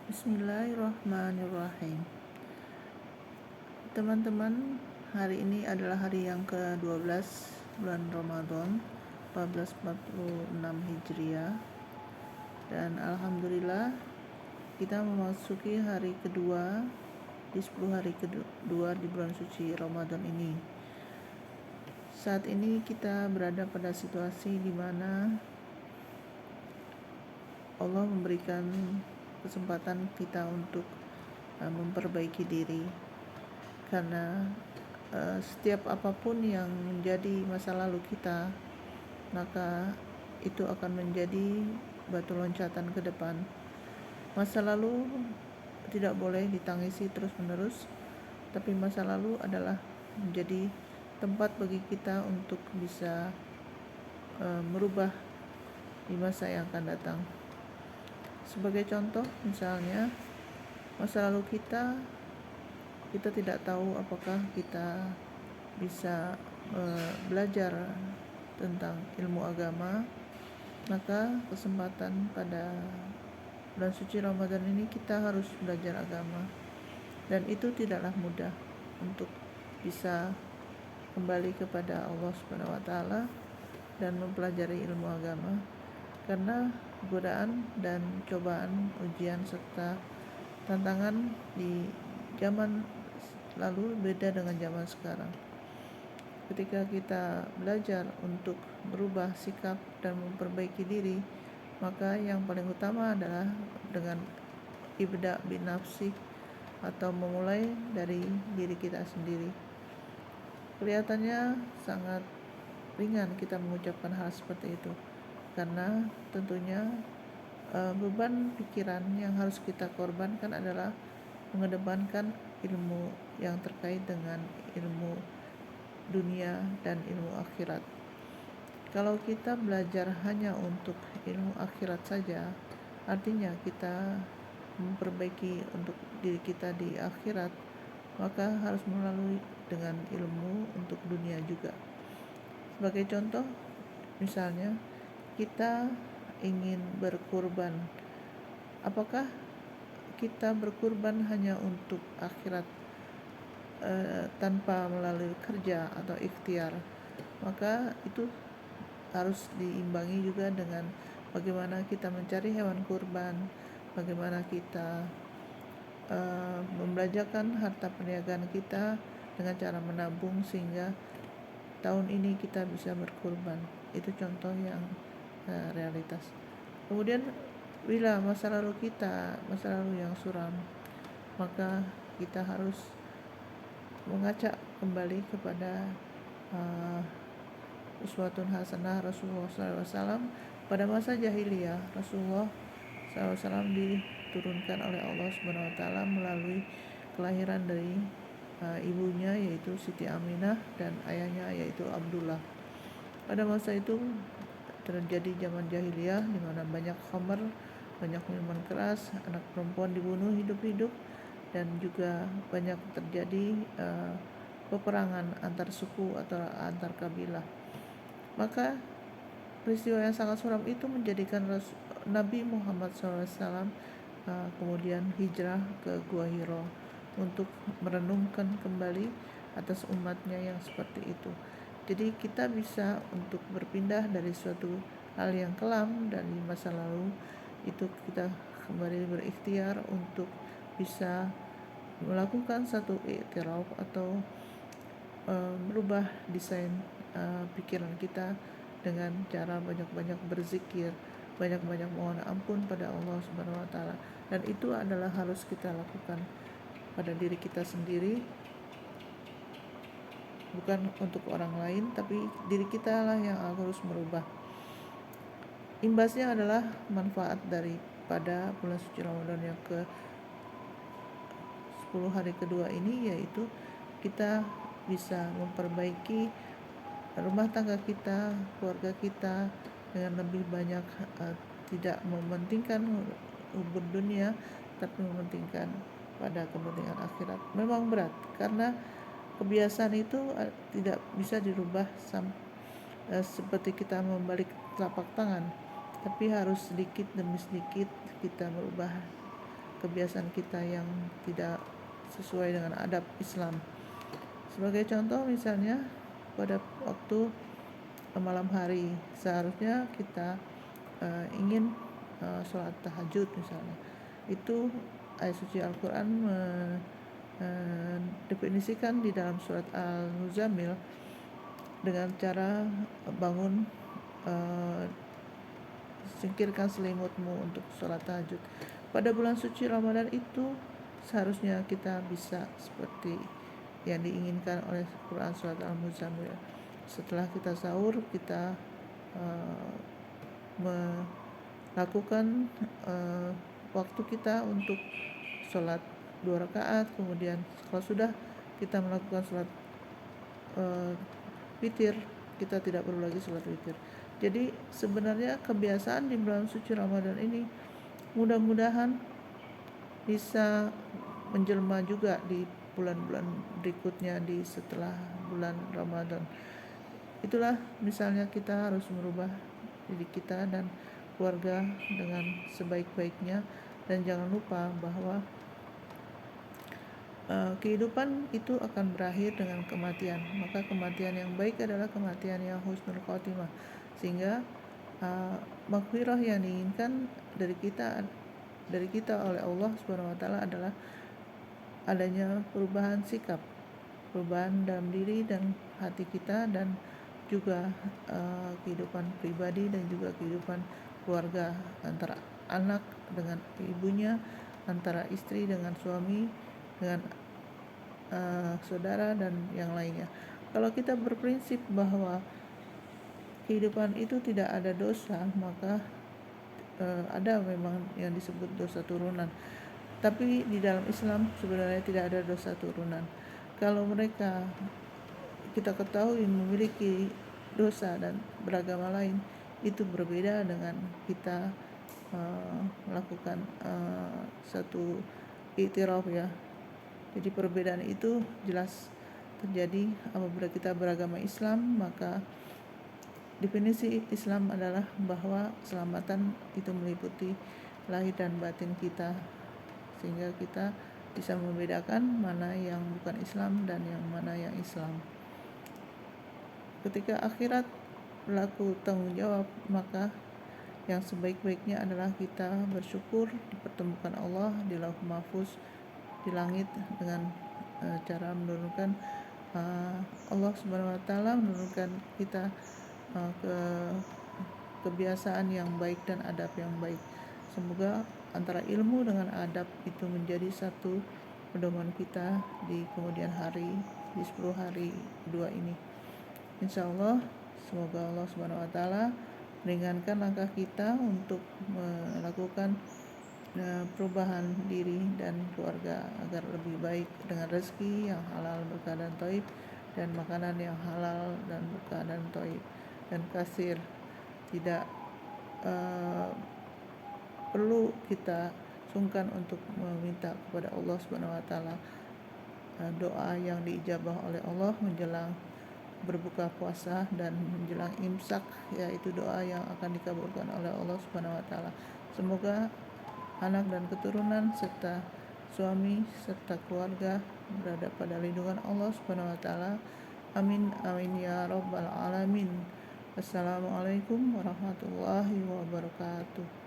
Bismillahirrahmanirrahim. Teman-teman, hari ini adalah hari yang ke-12 bulan Ramadan 1446 Hijriah, dan alhamdulillah kita memasuki hari kedua di 10 hari kedua di bulan suci Ramadan ini. Saat ini kita berada pada situasi di mana Allah memberikan kesempatan kita untuk memperbaiki diri, karena setiap apapun yang menjadi masa lalu kita, maka itu akan menjadi batu loncatan ke depan. Masa lalu tidak boleh ditangisi terus-menerus, tapi masa lalu adalah menjadi tempat bagi kita untuk bisa merubah di masa yang akan datang. Sebagai contoh, misalnya masa lalu kita tidak tahu apakah kita bisa belajar tentang ilmu agama, maka kesempatan pada bulan suci Ramadan ini kita harus belajar agama, dan itu tidaklah mudah untuk bisa kembali kepada Allah Subhanahu wa taala dan mempelajari ilmu agama, karena godaan dan cobaan, ujian serta tantangan di zaman lalu beda dengan zaman sekarang. Ketika kita belajar untuk berubah sikap dan memperbaiki diri, maka yang paling utama adalah dengan ibda bin nafsi, atau memulai dari diri kita sendiri. Kelihatannya sangat ringan kita mengucapkan hal seperti itu, karena tentunya beban pikiran yang harus kita korbankan adalah mengedepankan ilmu yang terkait dengan ilmu dunia dan ilmu akhirat. Kalau kita belajar hanya untuk ilmu akhirat saja, artinya kita memperbaiki untuk diri kita di akhirat, maka harus melalui dengan ilmu untuk dunia juga. Sebagai contoh, misalnya kita ingin berkurban. Apakah kita berkurban hanya untuk akhirat tanpa melalui kerja atau ikhtiar? Maka itu harus diimbangi juga dengan bagaimana kita mencari hewan kurban, bagaimana kita membelanjakan harta perniagaan kita dengan cara menabung sehingga tahun ini kita bisa berkurban. Itu contoh yang realitas. Kemudian bila masa lalu yang suram, maka kita harus mengacak kembali kepada uswatun hasanah Rasulullah SAW. Pada masa jahiliyah, Rasulullah SAW diturunkan oleh Allah Subhanahu wa taala melalui kelahiran dari ibunya, yaitu Siti Aminah, dan ayahnya yaitu Abdullah. Pada masa itu terjadi zaman jahiliyah di mana banyak khamar, banyak minuman keras, anak perempuan dibunuh hidup-hidup, dan juga banyak terjadi peperangan antar suku atau antar kabilah. Maka peristiwa yang sangat suram itu menjadikan Nabi Muhammad SAW kemudian hijrah ke Gua Hiro untuk merenungkan kembali atas umatnya yang seperti itu. Jadi kita bisa untuk berpindah dari suatu hal yang kelam dari masa lalu, itu kita kembali berikhtiar untuk bisa melakukan satu iktiraf atau merubah desain pikiran kita dengan cara banyak-banyak berzikir, banyak-banyak mohon ampun pada Allah Subhanahu wa taala. Dan itu adalah harus kita lakukan pada diri kita sendiri, bukan untuk orang lain, tapi diri kita lah yang harus merubah. Imbasnya adalah manfaat daripada bulan suci Ramadan yang ke 10 hari kedua ini, yaitu kita bisa memperbaiki rumah tangga kita, keluarga kita dengan lebih banyak tidak mementingkan hubud dunia, tapi mementingkan pada kepentingan akhirat. Memang berat, karena kebiasaan itu tidak bisa dirubah seperti kita membalik telapak tangan, tapi harus sedikit demi sedikit kita merubah kebiasaan kita yang tidak sesuai dengan adab Islam. Sebagai contoh misalnya pada waktu malam hari seharusnya kita ingin sholat tahajud misalnya, itu ayat suci Al-Quran definisikan di dalam surat Al-Muzammil dengan cara bangun, singkirkan selimutmu untuk sholat tahajud. Pada bulan suci Ramadan itu seharusnya kita bisa seperti yang diinginkan oleh Quran surat Al-Muzammil. Setelah kita sahur, kita melakukan waktu kita untuk sholat 2 rakaat. Kemudian kalau sudah kita melakukan sholat witir, kita tidak perlu lagi sholat witir. Jadi sebenarnya kebiasaan di bulan suci Ramadan ini mudah-mudahan bisa menjelma juga di bulan-bulan berikutnya di setelah bulan Ramadan. Itulah misalnya kita harus merubah diri kita dan keluarga dengan sebaik-baiknya, dan jangan lupa bahwa kehidupan itu akan berakhir dengan kematian. Maka kematian yang baik adalah kematian yang husnul khotimah, sehingga maghfirah yang diinginkan dari kita oleh Allah Subhanahu wa taala adalah adanya perubahan sikap, perubahan dalam diri dan hati kita, dan juga kehidupan pribadi dan juga kehidupan keluarga, antara anak dengan ibunya, antara istri dengan suami, dengan saudara dan yang lainnya. Kalau kita berprinsip bahwa kehidupan itu tidak ada dosa, maka ada memang yang disebut dosa turunan. Tapi di dalam Islam sebenarnya tidak ada dosa turunan. Kalau mereka kita ketahui memiliki dosa dan beragama lain, itu berbeda dengan kita melakukan satu iktiraf ya. Jadi perbedaan itu jelas terjadi apabila kita beragama Islam. Maka definisi Islam adalah bahwa keselamatan itu meliputi lahir dan batin kita, sehingga kita bisa membedakan mana yang bukan Islam dan yang mana yang Islam. Ketika akhirat berlaku tanggung jawab, maka yang sebaik-baiknya adalah kita bersyukur dipertemukan Allah di Lauh Mahfuz di langit dengan cara menurunkan Allah Subhanahu wa taala menurunkan kita ke kebiasaan yang baik dan adab yang baik. Semoga antara ilmu dengan adab itu menjadi satu pedoman kita di kemudian hari, di 10 hari kedua ini. Insya Allah, semoga Allah Subhanahu wa taala meringankan langkah kita untuk melakukan perubahan diri dan keluarga agar lebih baik, dengan rezeki yang halal berkah dan thayyib, dan makanan yang halal dan berkah dan thayyib dan kasir. Tidak perlu kita sungkan untuk meminta kepada Allah Subhanahu wa taala doa yang diijabah oleh Allah menjelang berbuka puasa dan menjelang imsak, yaitu doa yang akan dikabulkan oleh Allah Subhanahu wa taala. Semoga anak dan keturunan serta suami serta keluarga berada pada lindungan Allah Subhanahu wa taala. Amin amin ya rabbal alamin. Assalamualaikum warahmatullahi wabarakatuh.